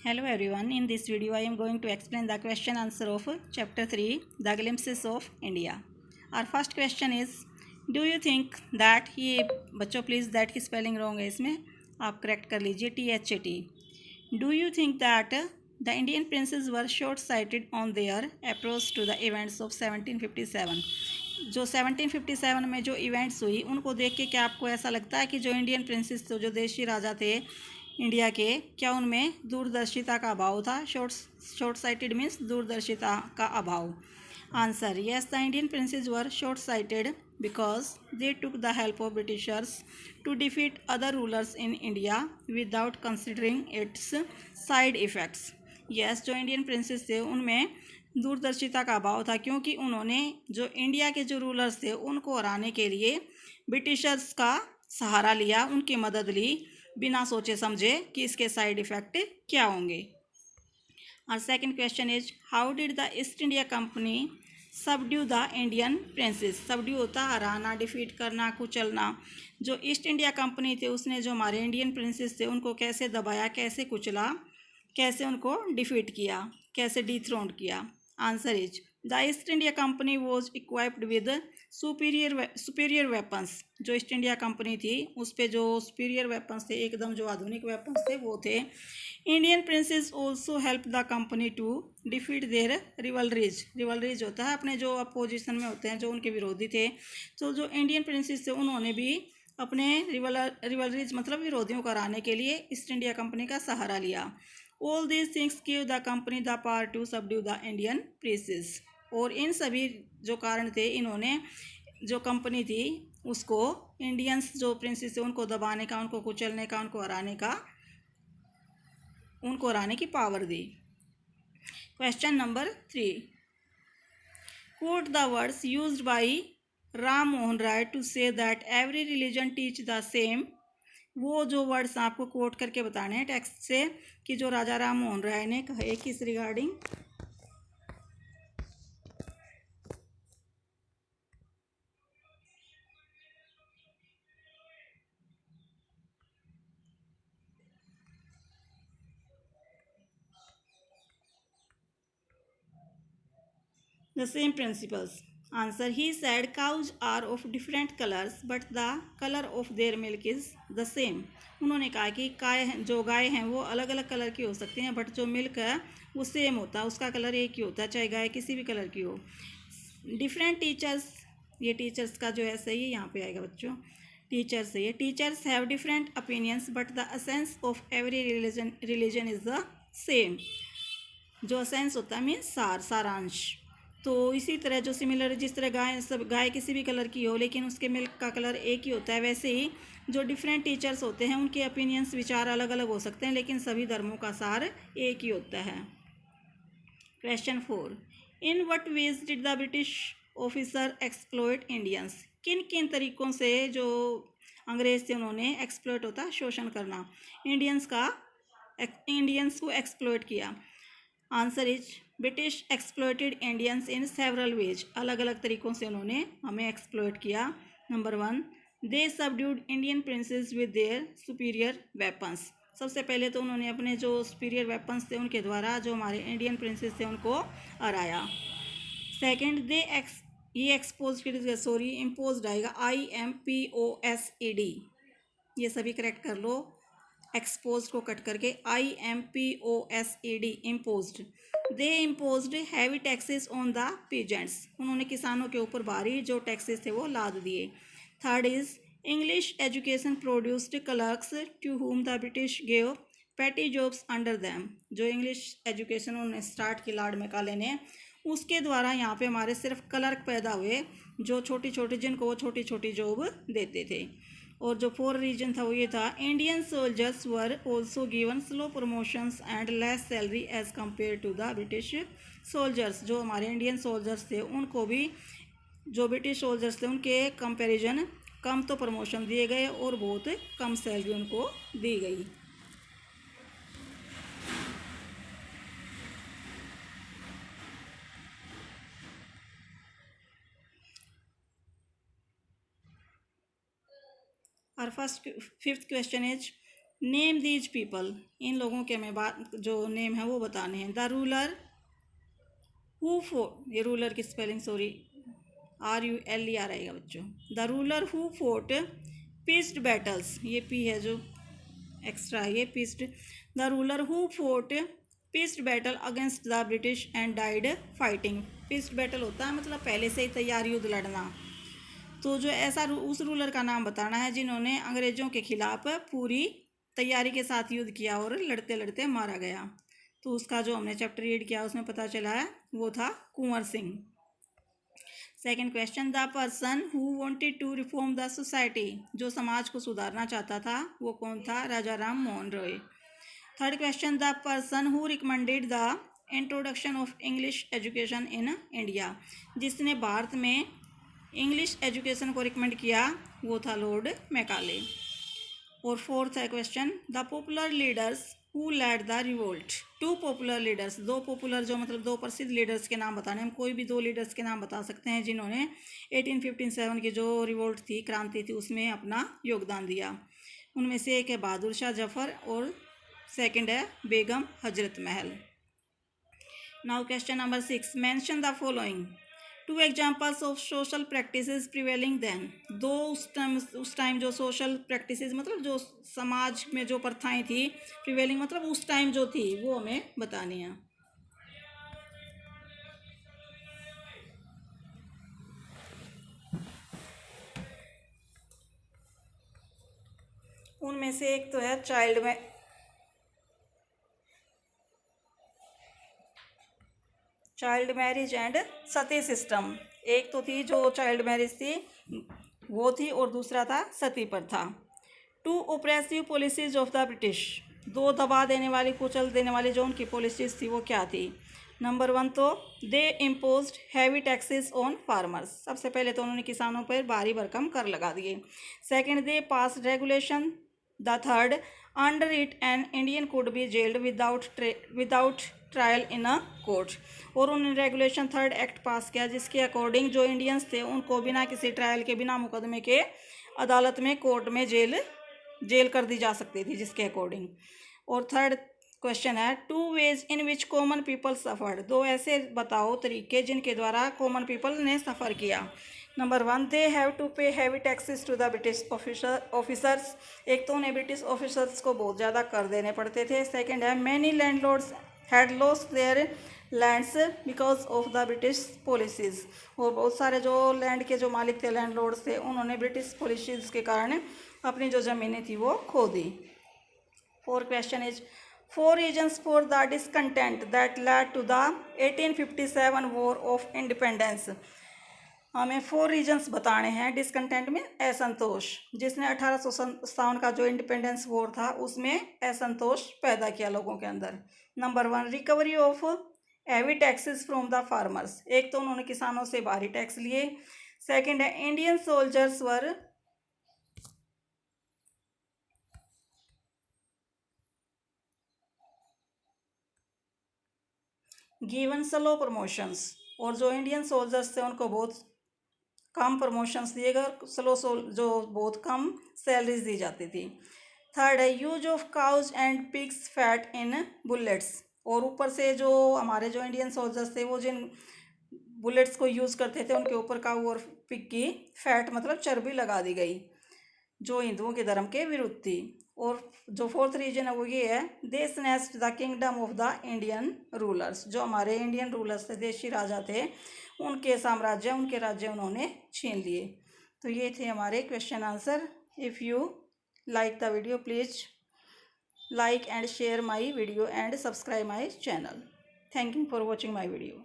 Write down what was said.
Hello everyone, in this video I am going to explain the question answer of chapter 3, The Glimpses of India. Our first question is, do you think that ये बच्चों please that की spelling wrong है, इसमें आप correct कर लीजिए THAT. Do you think that the Indian princes were short-sighted on their approach to the events of 1757? जो 1757 में जो इवेंट्स हुई उनको देख के क्या आपको ऐसा लगता है कि जो इंडियन प्रिंसेस तो जो देशी राजा थे इंडिया के, क्या उनमें दूरदर्शिता का अभाव था? शॉर्ट साइटेड मीन्स दूरदर्शिता का अभाव. Answer, yes, the Indian princes were short sighted because they took the help of Britishers to defeat other rulers in India without considering its side effects. Yes, जो इंडियन प्रिंसेस थे उनमें दूरदर्शिता का अभाव था क्योंकि उन्होंने जो इंडिया के जो रूलर्स थे उनको हराने के लिए ब्रिटिशर्स का सहारा लिया, उनकी मदद ली बिना सोचे समझे कि इसके साइड इफ़ेक्ट क्या होंगे. और second question is, how did the East India company subdue the Indian princess? Subdue होता हराना, डिफीट करना, कुचलना. जो ईस्ट इंडिया कंपनी थे उसने जो हमारे इंडियन प्रिंसेस थे उनको कैसे दबाया, कैसे कुचला, कैसे उनको डिफीट किया, कैसे डिथ्रोन्ड किया? Answer is, the East India company was equipped with superior weapons. जो ईस्ट इंडिया कंपनी थी उस पर जो सुपीरियर वेपन्स थे, एकदम जो आधुनिक वेपन्स थे वो थे. Indian princes also help the company to defeat their rivalries. Rivalries होता है अपने जो अपोजिशन में होते हैं, जो उनके विरोधी थे. तो जो इंडियन प्रिंसेस थे उन्होंने भी अपने रिवलरीज मतलब विरोधियों को हराने के लिए ईस्ट इंडिया कंपनी का सहारा लिया. All these things give the company the power to subdue the Indian princes. और इन सभी जो कारण थे, इन्होंने जो कंपनी थी उसको इंडियंस जो प्रिंसेस थे उनको दबाने का, उनको कुचलने का, उनको हराने की पावर दी. Question number 3, quote the words used by Ram Mohan Roy to say that every religion teach the same. वो जो वर्ड्स आपको कोट करके बताने हैं टेक्स्ट से कि जो राजा राम मोहन राय ने कहे किस regarding. The same principles. Answer, he said cows are of different colors but the color of their milk is the same. उन्होंने कहा कि जो गाय हैं वो अलग अलग कलर की हो सकती हैं बट जो मिल्क है वो सेम होता है, उसका कलर एक ही होता है, चाहे गाय किसी भी कलर की हो. डिफरेंट टीचर्स, ये टीचर्स का जो है सही है यहाँ पे आएगा बच्चों, टीचर्स सही है. Teachers have different opinions but the essence of every religion is the same. जो एसेंस होता है मीन्स सारांश. तो इसी तरह जो सिमिलर, जिस तरह गाय किसी भी कलर की हो लेकिन उसके मिल्क का कलर एक ही होता है, वैसे ही जो डिफरेंट टीचर्स होते हैं उनके ओपिनियंस, विचार अलग अलग हो सकते हैं लेकिन सभी धर्मों का सार एक ही होता है. Question 4, in what ways did the British officer exploit Indians? किन किन तरीक़ों से जो अंग्रेज थे उन्होंने एक्सप्लॉइट होता शोषण करना, इंडियंस को एक्सप्लॉइट किया. Answer is, British exploited Indians in several ways. अलग अलग तरीक़ों से उन्होंने हमें एक्सप्लॉइट किया. Number 1, they subdued Indian princess with their superior weapons. सबसे पहले तो उन्होंने अपने जो सुपीरियर वेपन्स थे उनके द्वारा जो हमारे इंडियन प्रिंसेस थे उनको हराया. सेकेंड, इम्पोज आएगा IMPOSED. ये सभी करेक्ट कर लो. एक्सपोज को कट करके IMPOSED, imposed. They imposed heavy taxes on the peasants. उन्होंने किसानों के ऊपर भारी जो टैक्सेस थे वो लाद दिए. Third is, English education produced clerks to whom the British gave petty jobs under them. जो इंग्लिश एजुकेशन उन्होंने स्टार्ट की लॉर्ड मैकाले ने, उसके द्वारा यहाँ पे हमारे सिर्फ क्लर्क पैदा हुए जो छोटी छोटी, जिनको वो छोटी छोटी जॉब देते थे. और जो फोर्थ रीजन था वो ये था, Indian soldiers were also given slow promotions and less salary as compare to the British soldiers. जो हमारे इंडियन सोल्जर्स थे उनको भी जो ब्रिटिश सोल्जर्स थे उनके कंपैरिजन कम तो प्रमोशन दिए गए और बहुत कम सैलरी उनको दी गई. Our fifth question is, name these people, इन लोगों के हमें बात जो नेम है वो बताने हैं। द रूलर हु फोर्ट, ये रूलर की स्पेलिंग सॉरी RULER आएगा बच्चों। The ruler who fort pieced battles, ये पी है जो एक्स्ट्रा है ये pieced. The ruler who fort pieced battle against the British and died fighting. Pieced battle होता है मतलब पहले से ही तैयार युद्ध लड़ना। तो जो ऐसा उस रूलर का नाम बताना है जिन्होंने अंग्रेज़ों के खिलाफ पूरी तैयारी के साथ युद्ध किया और लड़ते लड़ते मारा गया। तो उसका जो हमने चैप्टर रीड किया उसमें पता चला है वो था Kunwar Singh. Second question, the person who wanted to reform the society, जो समाज को सुधारना चाहता था वो कौन था? Raja Ram Mohan Roy. Third question, the person who recommended the introduction of English education in India, जिसने भारत में इंग्लिश एजुकेशन को रिकमेंड किया वो था लॉर्ड मैकाले। और फोर्थ है question, the popular leaders who led the revolt. Two popular leaders, दो पॉपुलर जो मतलब दो प्रसिद्ध लीडर्स के नाम बताने, हम कोई भी दो लीडर्स के नाम बता सकते हैं जिन्होंने 1857 की जो रिवोल्ट थी, क्रांति थी, उसमें अपना योगदान दिया। उनमें से एक है बहादुर शाह जफर और सेकंड है Begum Hazrat Mahal. Now question number 6, mention the following two examples of social practices prevailing then. दो उस टाइम जो सोशल प्रैक्टिसेस मतलब जो समाज में जो प्रथाएं थी, प्रिवेलिंग मतलब उस टाइम जो थी वो हमें बतानी है। उनमें से एक तो है child marriage and Sati system. एक तो थी जो चाइल्ड मैरिज थी वो थी और दूसरा था सती प्रथा। Two oppressive policies of the British, दो दबा देने वाली कुचल देने वाली जो उनकी पॉलिसीज थी वो क्या थी? नंबर 1 तो they imposed heavy taxes on farmers, सबसे पहले तो उन्होंने किसानों पर भारी भरकम कर लगा दिए। Second, they pass regulation. The third, under it an Indian could be gelled without trial in a court. और उन्होंने रेगुलेशन थर्ड एक्ट पास किया जिसके अकॉर्डिंग जो इंडियंस थे उनको बिना किसी ट्रायल के, बिना मुकदमे के अदालत में, कोर्ट में जेल कर दी जा सकती थी जिसके अकॉर्डिंग। और थर्ड क्वेश्चन है two ways in which common people suffered, दो ऐसे बताओ तरीके जिनके द्वारा कॉमन पीपल ने सफ़र किया। Number 1, they have to pay heavy taxes to the British officers, एक तो उन्हें ब्रिटिश ऑफिसर्स को बहुत ज़्यादा कर देने पड़ते थे। सेकेंड है many landlords had lost their lands because of the British policies, और बहुत सारे जो लैंड के जो मालिक थे, लैंडलॉर्ड्स थे, उन्होंने ब्रिटिश पॉलिसीज़ के कारण अपनी जो ज़मीनें थी वो खो दी। Four question is 4 reasons for the discontent that led to the 1857 war of independence. हमें 4 रीजन्स बताने हैं डिसकंटेंट में असंतोष, जिसने 1857 का जो इंडिपेंडेंस वॉर था उसमें असंतोष पैदा किया लोगों के अंदर। Number 1, recovery of heavy taxes from the farmers, एक तो उन्होंने किसानों से भारी टैक्स लिए। सेकेंड है Indian soldiers were given slow promotions, और जो इंडियन सोल्जर्स थे उनको बहुत कम प्रमोशंस दिए गए और जो बहुत कम सैलरीज दी जाती थी। थर्ड है use of cows and pigs fat in bullets, और ऊपर से जो हमारे जो इंडियन सोल्जर्स थे वो जिन बुलेट्स को यूज़ करते थे उनके ऊपर काऊ और पिग की फैट मतलब चर्बी लगा दी गई जो हिंदुओं के धर्म के विरुद्ध थी। और जो फोर्थ रीजन है वो ये है they snatched the kingdom of the Indian rulers, जो हमारे इंडियन रूलर्स थे, देशी राजा थे, उनके साम्राज्य, उनके राज्य उन्होंने छीन लिए। तो ये थे हमारे question answer. If you like the video please like and share my video and subscribe my channel. Thank you for watching my video.